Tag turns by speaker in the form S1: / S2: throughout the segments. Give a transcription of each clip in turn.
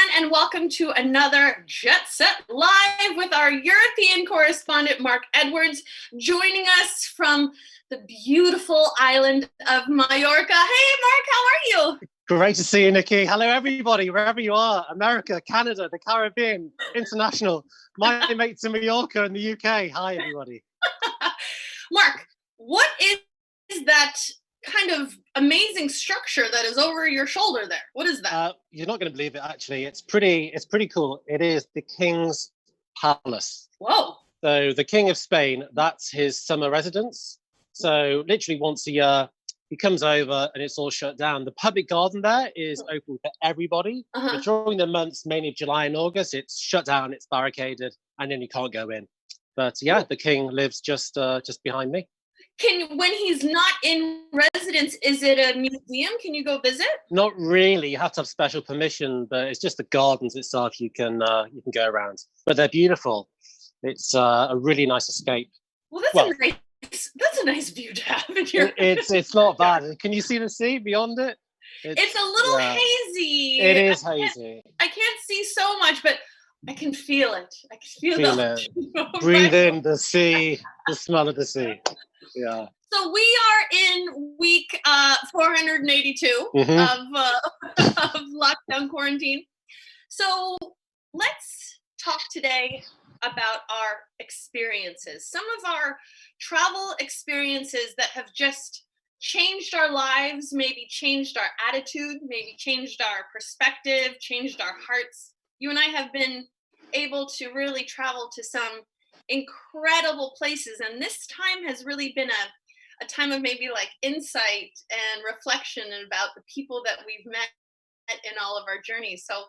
S1: everyone, and welcome to another Jet Set Live with our European correspondent, Mark Edwards, joining us from the beautiful island of Mallorca. Hey, Mark, how are you?
S2: Great to see you, Nikki. Hello, everybody, wherever you are. America, Canada, the Caribbean, international. My mates in Mallorca and the UK. Hi, everybody.
S1: Mark, what is that kind of amazing structure that is over your shoulder there? What is that?
S2: You're not going to believe it, actually. It's pretty cool. It is the King's Palace.
S1: Whoa.
S2: So the King of Spain, that's his summer residence. So literally once a year, he comes over and it's all shut down. The public garden there is open for everybody. But during the months, mainly of July and August, it's shut down, it's barricaded, and then you can't go in. But yeah, the King lives just behind me.
S1: When he's not in residence, is it a museum? Can you go visit?
S2: Not really. You have to have special permission, but it's just the gardens itself you can go around. But they're beautiful. It's a really nice escape.
S1: Well, that's a nice view to have in your.
S2: It's not bad. Can you see the sea beyond it?
S1: It's a little hazy.
S2: It is hazy.
S1: I can't see so much, but I can feel it. I can feel it.
S2: Breathe in the sea, the smell of the sea. Yeah.
S1: So we are in week 482 of lockdown quarantine. So let's talk today about our experiences. Some of our travel experiences that have just changed our lives, maybe changed our attitude, maybe changed our perspective, changed our hearts. You and I have been able to really travel to some incredible places, and this time has really been a time of maybe like insight and reflection about the people that we've met in all of our journeys. So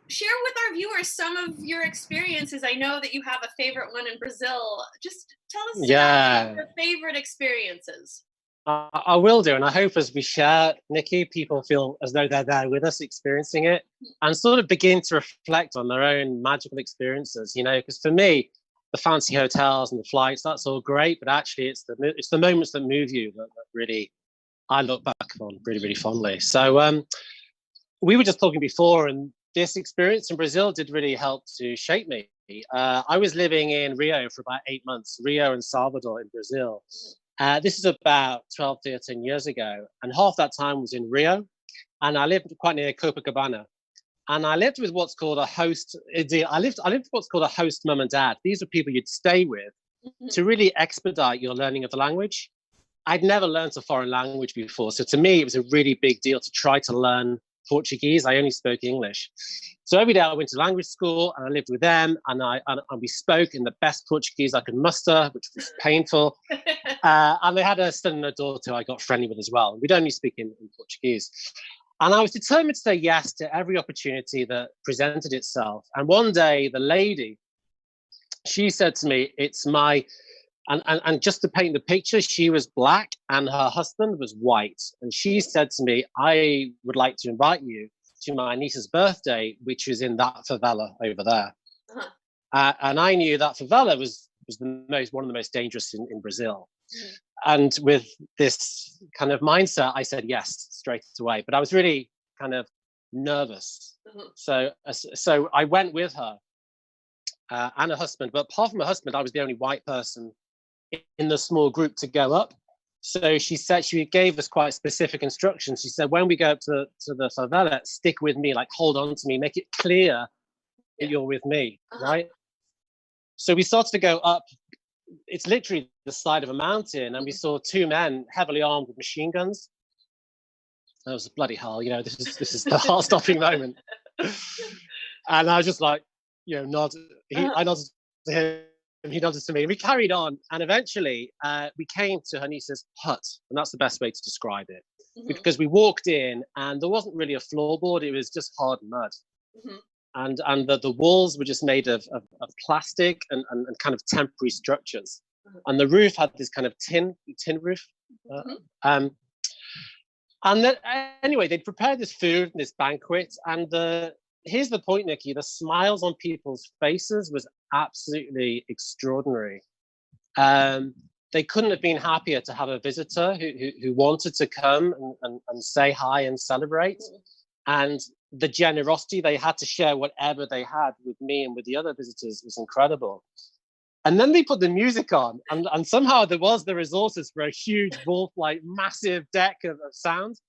S1: share with our viewers some of your experiences. I know that you have a favorite one in Brazil. Just tell us about your favorite experiences.
S2: I will do, and I hope as we share, Nikki, people feel as though they're there with us experiencing it and sort of begin to reflect on their own magical experiences, because for me, the fancy hotels and the flights, that's all great, but actually it's the moments that move you that really I look back on really, really fondly. So we were just talking before, and this experience in Brazil did really help to shape me. I was living in Rio for about 8 months, Rio and Salvador in Brazil. This is about 12, 13 years ago, and half that time was in Rio, and I lived quite near Copacabana. And I lived with what's called a host. I lived with what's called a host mum and dad. These are people you'd stay with to really expedite your learning of the language. I'd never learned a foreign language before. So to me, it was a really big deal to try to learn Portuguese. I only spoke English. So every day I went to language school and I lived with them, and we spoke in the best Portuguese I could muster, which was painful. And they had a son and a daughter I got friendly with as well. We'd only speak in Portuguese. And I was determined to say yes to every opportunity that presented itself. And one day, the lady, she said to me, and just to paint the picture, she was black and her husband was white. And she said to me, I would like to invite you to my niece's birthday, which is in that favela over there. And I knew that favela was one of the most dangerous in Brazil. And with this kind of mindset, I said yes straight away. But I was really kind of nervous. So I went with her and her husband. But apart from her husband, I was the only white person in the small group to go up. So she gave us quite specific instructions. She said, when we go up to the favela, stick with me, like hold on to me, make it clear that you're with me, right? So we started to go up. It's literally the side of a mountain, and we saw two men heavily armed with machine guns. That was bloody hell, this is the heart-stopping moment. And I was just like, I nodded to him, he nodded to me, and we carried on. And eventually we came to her niece's hut, and that's the best way to describe it. Because we walked in and there wasn't really a floorboard, it was just hard mud. And the walls were just made of plastic and kind of temporary structures. And the roof had this kind of tin roof. Anyway, they'd prepared this food and this banquet. And here's the point, Nikki, the smiles on people's faces was absolutely extraordinary. They couldn't have been happier to have a visitor who wanted to come and say hi and celebrate. And the generosity they had to share whatever they had with me and with the other visitors was incredible. And then they put the music on, and somehow there was the resources for a huge like massive deck of sound.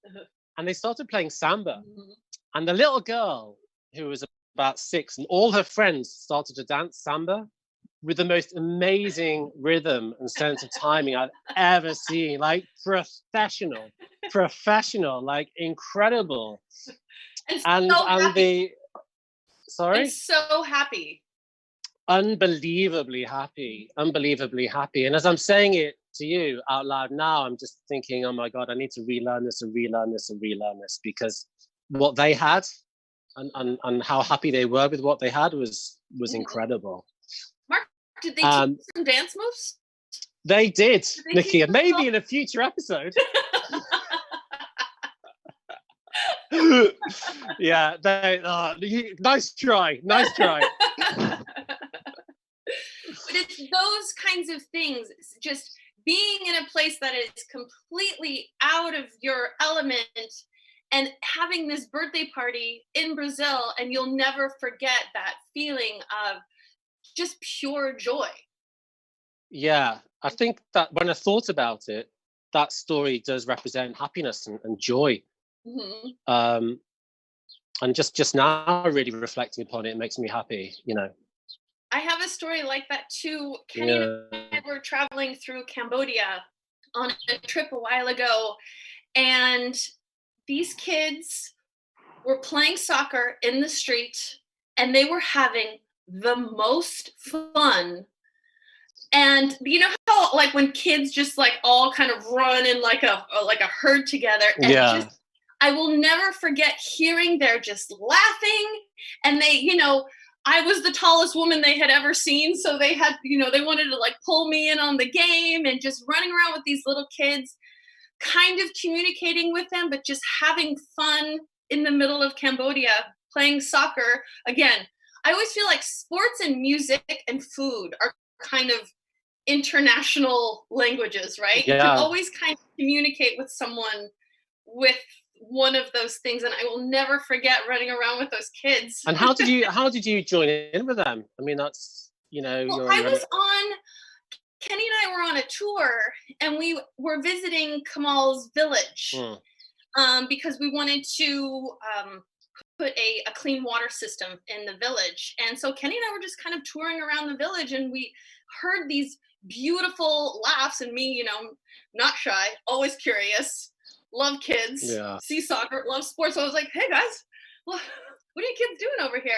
S2: And they started playing samba. And the little girl, who was about 6, and all her friends started to dance samba with the most amazing rhythm and sense of timing I've ever seen. Like professional, like incredible.
S1: And
S2: sorry?
S1: And so happy.
S2: Unbelievably happy. And as I'm saying it to you out loud now, I'm just thinking, oh my God, I need to relearn this because what they had and how happy they were with what they had was incredible.
S1: Mark, did they teach some dance moves?
S2: They did, Nikki, and maybe in a future episode. Yeah, nice try.
S1: But it's those kinds of things, just being in a place that is completely out of your element and having this birthday party in Brazil, and you'll never forget that feeling of just pure joy.
S2: Yeah, I think that when I thought about it, that story does represent happiness and joy. And just now really reflecting upon it makes me happy, you know.
S1: I have a story like that too. Kenny and I were traveling through Cambodia on a trip a while ago, and these kids were playing soccer in the street, and they were having the most fun. And you know how like when kids just like all kind of run in like a herd together, and I will never forget hearing they're just laughing, and they, you know, I was the tallest woman they had ever seen, so they had, you know, they wanted to like pull me in on the game, and just running around with these little kids, kind of communicating with them, but just having fun in the middle of Cambodia, playing soccer. Again, I always feel like sports and music and food are kind of international languages, right?
S2: Yeah.
S1: You can always kind of communicate with someone with one of those things, and I will never forget running around with those kids.
S2: And how did you join in with them? I mean, that's, you know,
S1: Kenny and I were on a tour, and we were visiting Kamal's village because we wanted to put a clean water system in the village. And so Kenny and I were just kind of touring around the village, and we heard these beautiful laughs, and me, you know, not shy, always curious, love kids, see soccer, love sports. So I was like, hey guys, what are you kids doing over here?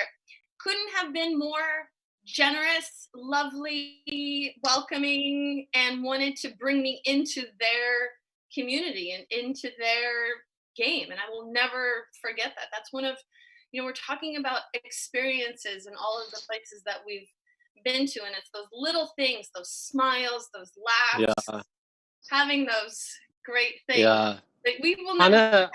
S1: Couldn't have been more generous, lovely, welcoming, and wanted to bring me into their community and into their game. And I will never forget that. That's one of, you know, we're talking about experiences and all of the places that we've been to, and it's those little things, those smiles, those laughs, having those great things that we will never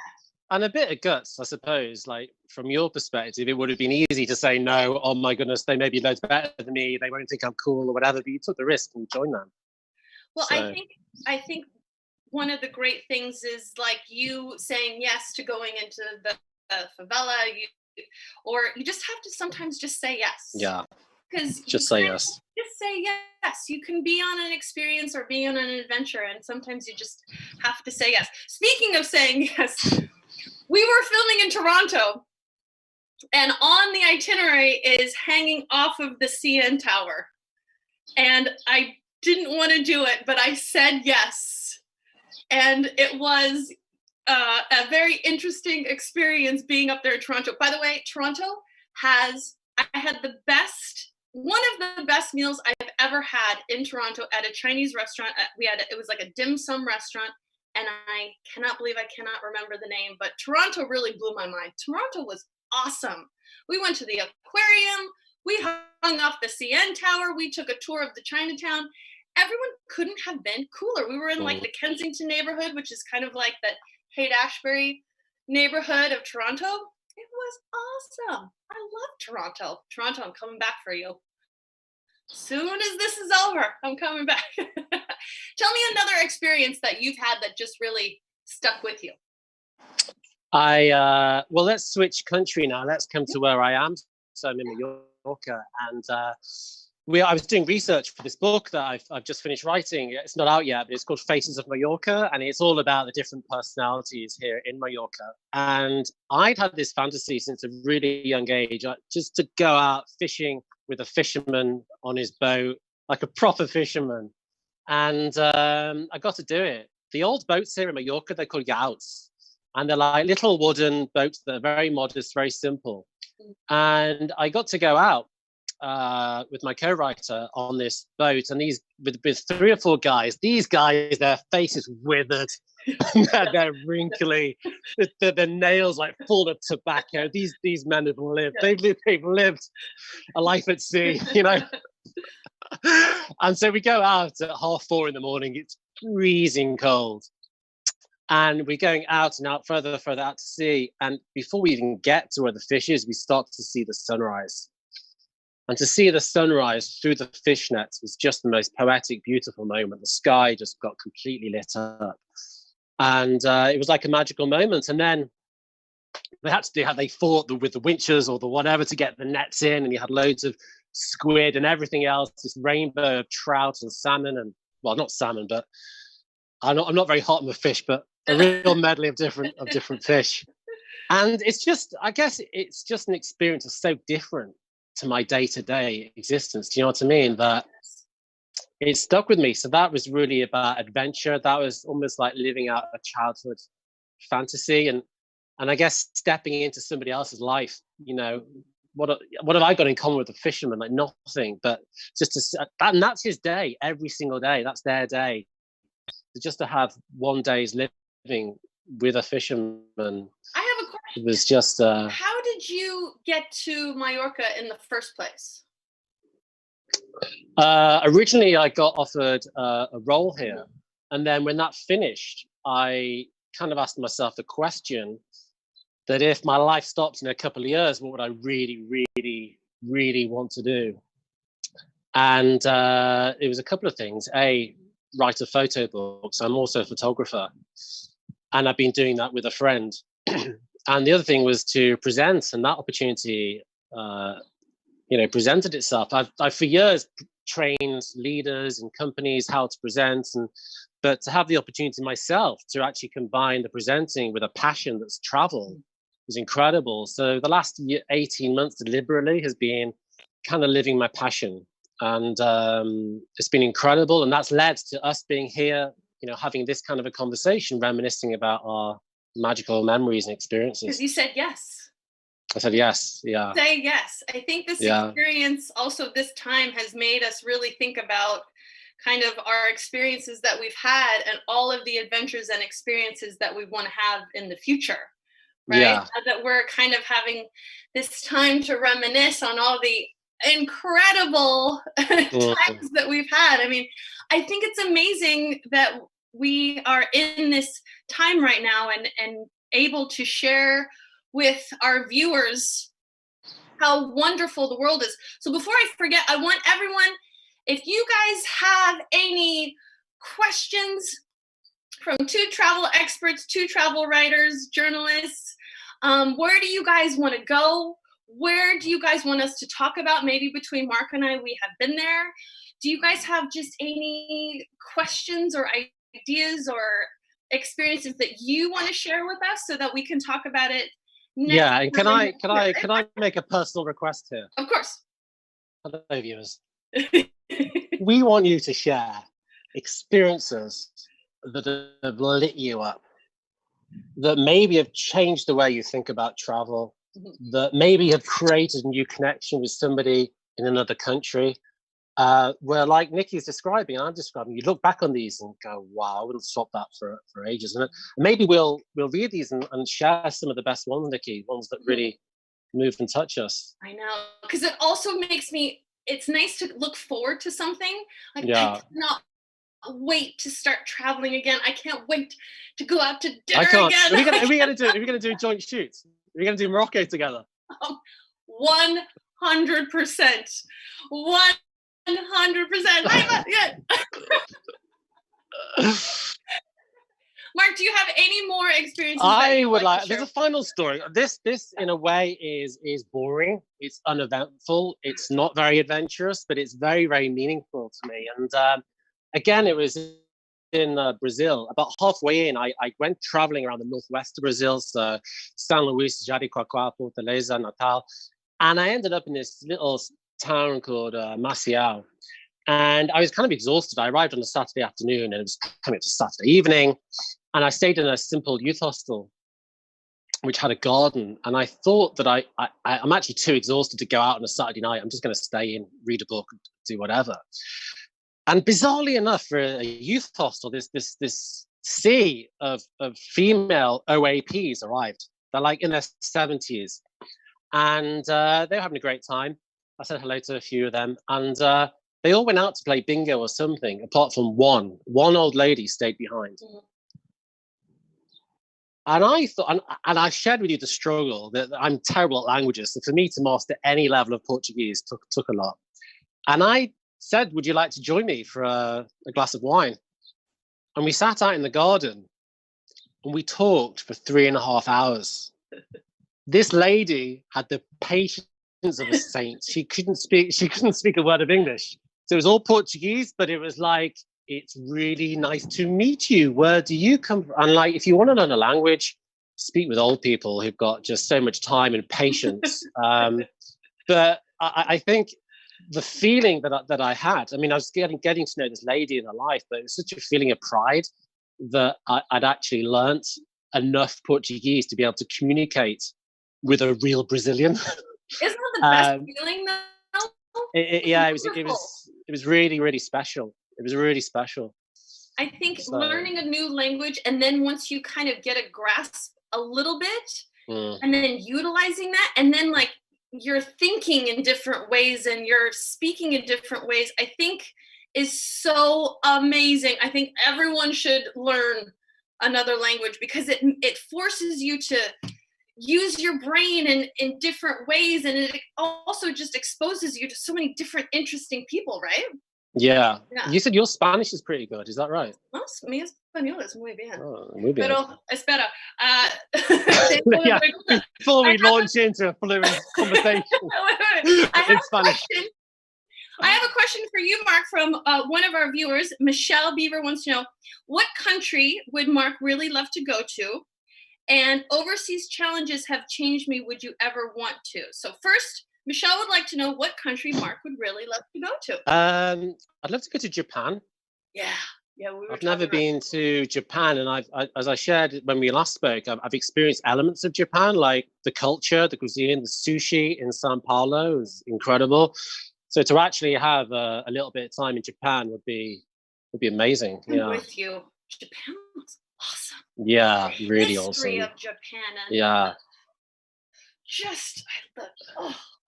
S2: and a bit of guts, I suppose. Like from your perspective, it would have been easy to say no. Oh my goodness, they may be loads better than me. They won't think I'm cool or whatever. But you took the risk and joined them.
S1: Well, so. I think one of the great things is like you saying yes to going into the favela. Or you just have to sometimes just say yes.
S2: Yeah.
S1: Because
S2: just say yes.
S1: Just say yes. You can be on an experience or be on an adventure, and sometimes you just have to say yes. Speaking of saying yes, we were filming in Toronto, and on the itinerary is hanging off of the CN Tower. And I didn't want to do it, but I said yes. And it was a very interesting experience being up there in Toronto. By the way, Toronto I had one of the best meals I've ever had in Toronto at a Chinese restaurant. It was like a dim sum restaurant, and I cannot believe I cannot remember the name, but Toronto really blew my mind. Toronto was awesome. We went to the aquarium, we hung off the CN Tower, we took a tour of the Chinatown. Everyone couldn't have been cooler. We were in like the Kensington neighborhood, which is kind of like that Haight-Ashbury neighborhood of Toronto. It was awesome. I love Toronto. Toronto, I'm coming back for you. Soon as this is over, I'm coming back. Tell me another experience that you've had that just really stuck with you.
S2: Well, let's switch country now. Let's come to where I am. So I'm in Mallorca, and I was doing research for this book that I've just finished writing. It's not out yet, but it's called Faces of Mallorca, and it's all about the different personalities here in Mallorca. And I'd had this fantasy since a really young age, just to go out fishing with a fisherman on his boat, like a proper fisherman. And I got to do it. The old boats here in Mallorca, they're called yachts. And they're like little wooden boats that are very modest, very simple. And I got to go out with my co-writer on this boat, and with 3 or 4 guys. These guys, their faces withered, they're wrinkly, their nails like full of tobacco. These men have lived. They've lived a life at sea, you know. And so we go out at 4:30 in the morning. It's freezing cold. And we're going out and out, further out to sea. And before we even get to where the fish is, we start to see the sunrise. And to see the sunrise through the fish nets was just the most poetic, beautiful moment. The sky just got completely lit up. And it was like a magical moment. And then they fought with the winches or the whatever to get the nets in. And you had loads of squid and everything else, this rainbow of trout and salmon. And, well, not salmon, but I'm not very hot on the fish, but a real medley of different fish. And I guess it's just an experience that's so different to my day-to-day existence. Do you know what I mean? That it stuck with me. So that was really about adventure. That was almost like living out a childhood fantasy, and I guess stepping into somebody else's life. You know, what have I got in common with a fisherman? Like nothing. But and that's his day every single day. That's their day. Just to have one day's living with a fisherman. I
S1: have a question.
S2: It was just.
S1: How did you get to Mallorca in the first place?
S2: Originally, I got offered a role here, and then when that finished, I kind of asked myself the question that if my life stopped in a couple of years, what would I really, really, really want to do? And it was a couple of things. Write a photo book. So I'm also a photographer, and I've been doing that with a friend. And the other thing was to present, and that opportunity, presented itself. I've for years trained leaders and companies how to present, but to have the opportunity myself to actually combine the presenting with a passion that's travel was incredible. So the last 18 months deliberately has been kind of living my passion. And it's been incredible. And that's led to us being here, having this kind of a conversation, reminiscing about our magical memories and experiences.
S1: Because you said yes.
S2: I said yes, yeah.
S1: Say yes. I think this experience also this time has made us really think about kind of our experiences that we've had and all of the adventures and experiences that we want to have in the future, right?
S2: Yeah.
S1: That we're kind of having this time to reminisce on all the incredible times that we've had. I mean, I think it's amazing that we are in this time right now and able to share with our viewers how wonderful the world is. So before I forget, I want everyone, if you guys have any questions from 2 travel experts, 2 travel writers, journalists, where do you guys want to go? Where do you guys want us to talk about? Maybe between Mark and I, we have been there. Do you guys have just any questions or ideas or experiences that you want to share with us so that we can talk about it next?
S2: Yeah, and can I make a personal request here?
S1: Of course.
S2: Hello, viewers. We want you to share experiences that have lit you up, that maybe have changed the way you think about travel, that maybe have created a new connection with somebody in another country, where, like Nikki's describing, and I'm describing, you look back on these and go, wow, I wouldn't swap that for ages. And maybe we'll read these and share some of the best ones, Nikki, ones that really move and touch us.
S1: I know, because it also makes it's nice to look forward to something. Like,
S2: yeah.
S1: I cannot wait to start traveling again. I can't wait to go out to dinner again.
S2: Are we gonna do a joint shoot? Are we gonna do Morocco together?
S1: 100%. 100%. Mark, Mark, do you have any more experiences?
S2: I would like. There's a final story. This, in a way, is boring. It's uneventful. It's not very adventurous, but it's very, very meaningful to me. And again, it was in Brazil. About halfway in, I went traveling around the northwest of Brazil, so São Luís, Jericoacoara, Fortaleza, Natal, and I ended up in this little town called Maciel. And I was kind of exhausted. I arrived on a Saturday afternoon, and it was coming to Saturday evening. And I stayed in a simple youth hostel, which had a garden. And I thought that I'm actually too exhausted to go out on a Saturday night. I'm just going to stay in, read a book, do whatever. And bizarrely enough, for a youth hostel, this sea of female OAPs arrived. They're like in their 70s. And they were having a great time. I said hello to a few of them. And they all went out to play bingo or something, apart from one. One old lady stayed behind. Mm-hmm. And I thought, and I shared with you the struggle that I'm terrible at languages. So for me to master any level of Portuguese took a lot. And I said, would you like to join me for a glass of wine? And we sat out in the garden and we talked for 3.5 hours. This lady had the patience of a saint. She couldn't speak a word of English. So it was all Portuguese, but it was like, it's really nice to meet you. Where do you come from? And like, if you want to learn a language, speak with old people who've got just so much time and patience. But I think the feeling that I had, I mean, I was getting to know this lady in her life, but it was such a feeling of pride that I'd actually learnt enough Portuguese to be able to communicate with a real Brazilian.
S1: Isn't that the best feeling though?
S2: It was really, really special. It was really special.
S1: I think learning a new language, and then once you kind of get a grasp a little bit, and then utilizing that, and then like you're thinking in different ways and you're speaking in different ways, I think is so amazing. I think everyone should learn another language because it forces you to use your brain in different ways, and it also just exposes you to so many different interesting people, right?
S2: Yeah. You said your Spanish is pretty good. Is that right?
S1: No, mi español es muy bien.
S2: Oh, muy bien.
S1: Pero, espera.
S2: Yeah, before we launch into a fluent conversation in Spanish.
S1: I have a question for you, Mark, from one of our viewers. Michelle Beaver wants to know, what country would Mark really love to go to? And overseas challenges have changed me. Would you ever want to? So first, Michelle would like to know what country Mark would really love to go to.
S2: I'd love to go to Japan.
S1: Yeah.
S2: I've never been to Japan, and as I shared when we last spoke, I've experienced elements of Japan, like the culture, the cuisine, the sushi in Sao Paulo is incredible. So to actually have a little bit of time in Japan would be amazing.
S1: I'm with you. Japan looks awesome.
S2: Yeah, really
S1: History
S2: awesome.
S1: of Japan. And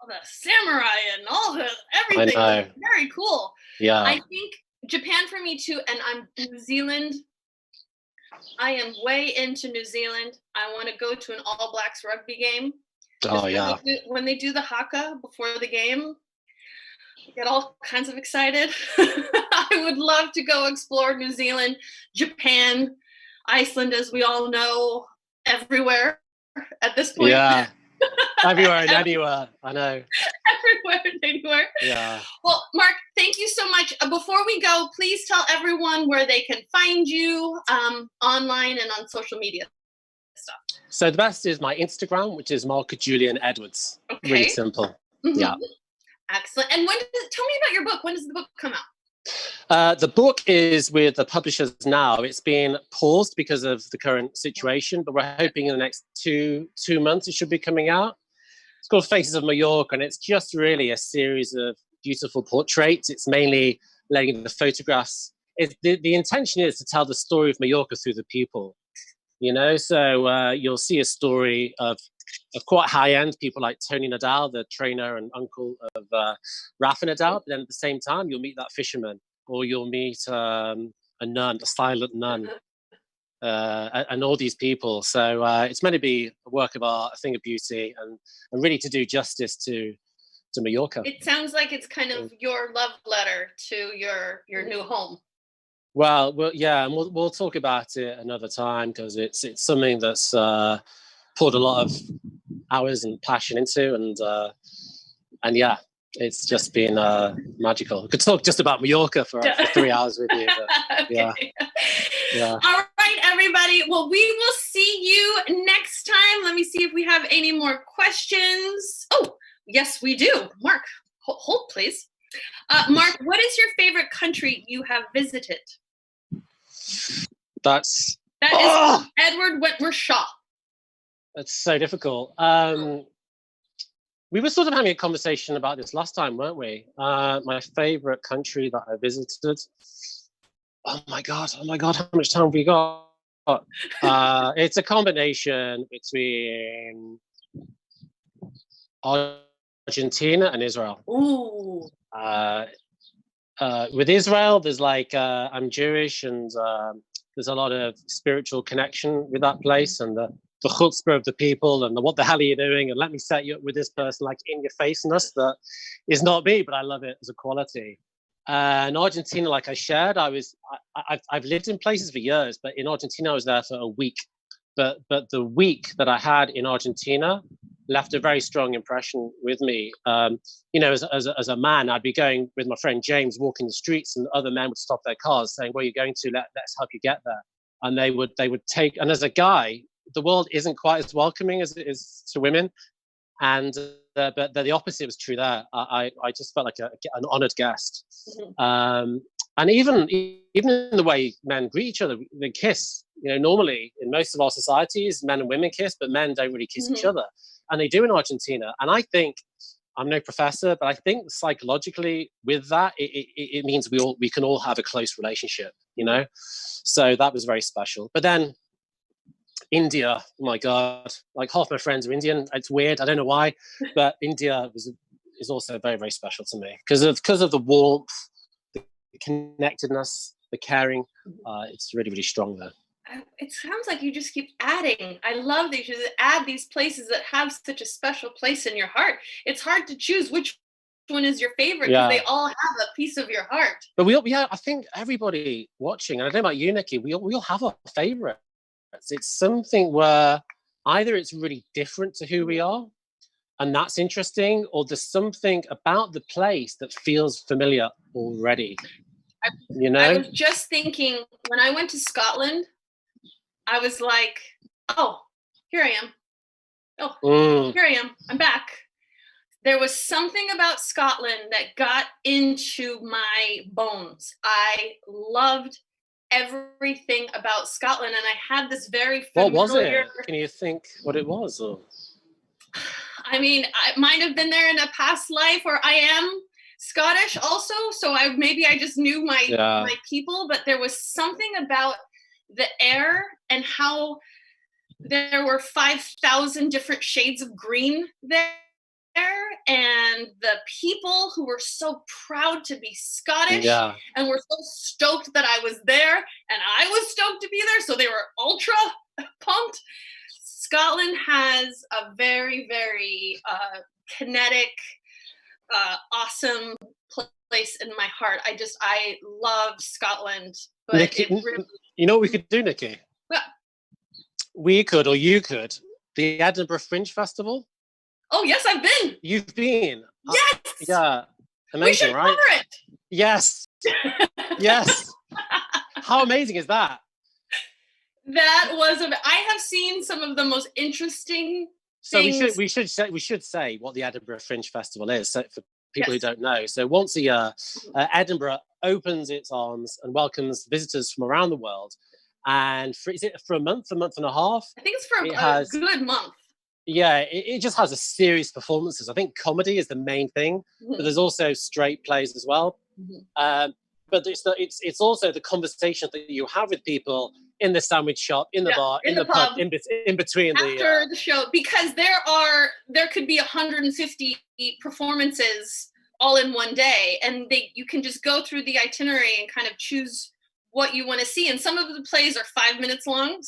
S1: the samurai and all the everything.
S2: I know.
S1: Very cool.
S2: Yeah.
S1: I think Japan for me too, and I'm New Zealand. I am way into New Zealand. I want to go to an All Blacks rugby game.
S2: Oh yeah.
S1: When they do the haka before the game, I get all kinds of excited. I would love to go explore New Zealand, Japan, Iceland, as we all know, everywhere at this point.
S2: Yeah. Everywhere and anywhere. I know.
S1: Everywhere and anywhere.
S2: Yeah.
S1: Well, Mark, thank you so much. Before we go, please tell everyone where they can find you online and on social media stuff.
S2: So the best is my Instagram, which is Mark Julian Edwards.
S1: Okay.
S2: Really simple. Mm-hmm. Yeah.
S1: Excellent. And tell me about your book. When does the book come out?
S2: The book is with the publishers now. It's been paused because of the current situation, but we're hoping in the next two months it should be coming out. It's called Faces of Mallorca, and it's just really a series of beautiful portraits. It's mainly letting the photographs. The intention is to tell the story of Mallorca through the people, So you'll see a story of quite high-end people like Tony Nadal, the trainer and uncle of Rafa Nadal. But then at the same time, you'll meet that fisherman, or you'll meet a nun, a silent nun, and all these people. So it's meant to be a work of art, a thing of beauty, and really to do justice to Mallorca.
S1: It sounds like it's kind of your love letter to your new home.
S2: Well, yeah, and we'll talk about it another time because it's something that's poured a lot of hours and passion into, and yeah, it's just been magical. I could talk just about Mallorca for 3 hours with you, but yeah.
S1: Okay.
S2: Yeah.
S1: All right, everybody. Well, we will see you next time. Let me see if we have any more questions. Oh, yes, we do. Mark, hold please. Mark, what is your favorite country you have visited? That is Edward Wentworth Shaw.
S2: That's so difficult. We were sort of having a conversation about this last time, weren't we? My favorite country that I visited. Oh my god! How much time have we got? It's a combination between Argentina and Israel.
S1: Ooh.
S2: With Israel, there's like I'm Jewish, and there's a lot of spiritual connection with that place, and the chutzpah of the people, and what the hell are you doing? And let me set you up with this person, like in your faceness that is not me, but I love it as a quality. In Argentina, like I shared, I've lived in places for years, but in Argentina I was there for a week. But the week that I had in Argentina left a very strong impression with me. As a man, I'd be going with my friend James, walking the streets, and other men would stop their cars, saying, "Where are you going to? Let's help you get there." And they would take. And as a guy, the world isn't quite as welcoming as it is to women, and but the opposite was true there. I just felt like an honoured guest. Mm-hmm. And even in the way men greet each other, they kiss. Normally in most of our societies, men and women kiss, but men don't really kiss each other, and they do in Argentina. And I think, I'm no professor, but I think psychologically with that, it means we can all have a close relationship. So that was very special. But then India, oh my God, like half my friends are Indian. It's weird, I don't know why, but India is also very, very special to me because of the warmth, the connectedness, the caring. It's really, really strong there.
S1: It sounds like you just keep adding. I love that you just add these places that have such a special place in your heart. It's hard to choose which one is your favorite because they all have a piece of your heart.
S2: But I think everybody watching, and I don't know about you, Nikki, we all have a favorite. It's something where either it's really different to who we are, and that's interesting, or there's something about the place that feels familiar already.
S1: I was just thinking, when I went to Scotland, I was like, oh, here I am. Oh, here I am. I'm back. There was something about Scotland that got into my bones. I loved everything about Scotland, and I had this very familiar...
S2: What was it? Can you think what it was? Or...
S1: I mean, I might have been there in a past life, or I am Scottish also, so I just knew my people, but there was something about the air and how there were 5,000 different shades of green there, and the people who were so proud to be Scottish and were so stoked that I was there, and I was stoked to be there, so they were ultra pumped. Scotland has a very, very kinetic, awesome place in my heart. I love Scotland. But
S2: Nikki, you know what we could do, Nikki?
S1: Yeah.
S2: We could, or you could, the Edinburgh Fringe Festival.
S1: Oh, yes, I've been.
S2: You've been?
S1: Yes.
S2: Yeah. Amazing,
S1: we should
S2: right?
S1: cover it.
S2: Yes. Yes. How amazing is that?
S1: That was I have seen some of the most interesting things.
S2: we should say what the Edinburgh Fringe Festival is, so for people who don't know. So once a year, Edinburgh opens its arms and welcomes visitors from around the world. And is it for a month and a half?
S1: I think it's for a good month.
S2: Yeah, it just has a series of performances. I think comedy is the main thing, but there's also straight plays as well. But it's also the conversation that you have with people in the sandwich shop, in the bar, in the pub, in between
S1: after the show, because there could be 150 performances all in one day, and you can just go through the itinerary and kind of choose what you want to see. And some of the plays are 5 minutes long.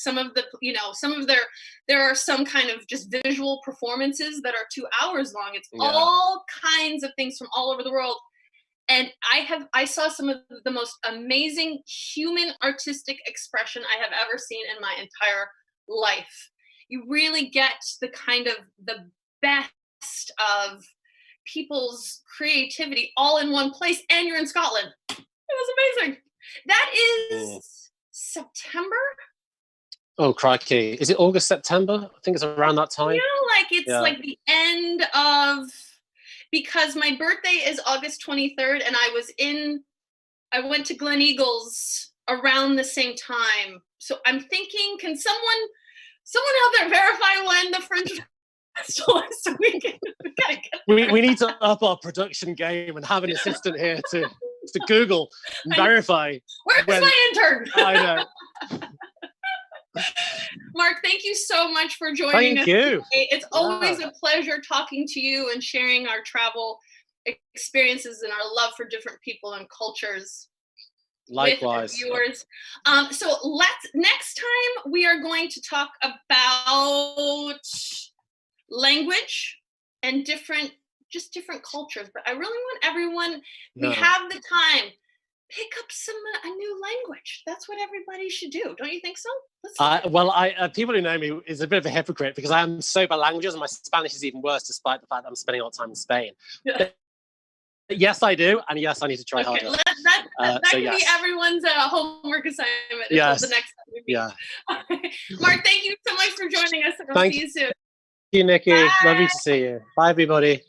S1: There are some kind of just visual performances that are 2 hours long. It's all kinds of things from all over the world. And I saw some of the most amazing human artistic expression I have ever seen in my entire life. You really get the kind of the best of people's creativity all in one place, and you're in Scotland. It was amazing. That is September.
S2: Oh, crikey. Is it August, September? I think it's around that time.
S1: I feel like it's like the end of, because my birthday is August 23rd, and I went to Glen Eagles around the same time. So I'm thinking, can someone out there verify when the Fringe Festival is, so we gotta get
S2: we need to up our production game and have an assistant here to Google and verify.
S1: Where's my intern?
S2: I know.
S1: Mark, thank you so much for joining us.
S2: Thank you.
S1: Today. It's always a pleasure talking to you and sharing our travel experiences and our love for different people and cultures.
S2: Likewise.
S1: With our viewers. So next time we are going to talk about language and different cultures. But I really want everyone, we have the time, pick up a new language. That's what everybody should do. Don't you think so?
S2: People who know me is a bit of a hypocrite because I am so bad languages, and my Spanish is even worse despite the fact that I'm spending a lot of time in Spain. But yes, I do, and yes, I need to try harder.
S1: That can be everyone's homework assignment until the next time we meet.
S2: Yeah.
S1: Mark, thank you so much for joining us, and we'll see you soon.
S2: Thank you, Nikki.
S1: Bye.
S2: Lovely to see you. Bye, everybody.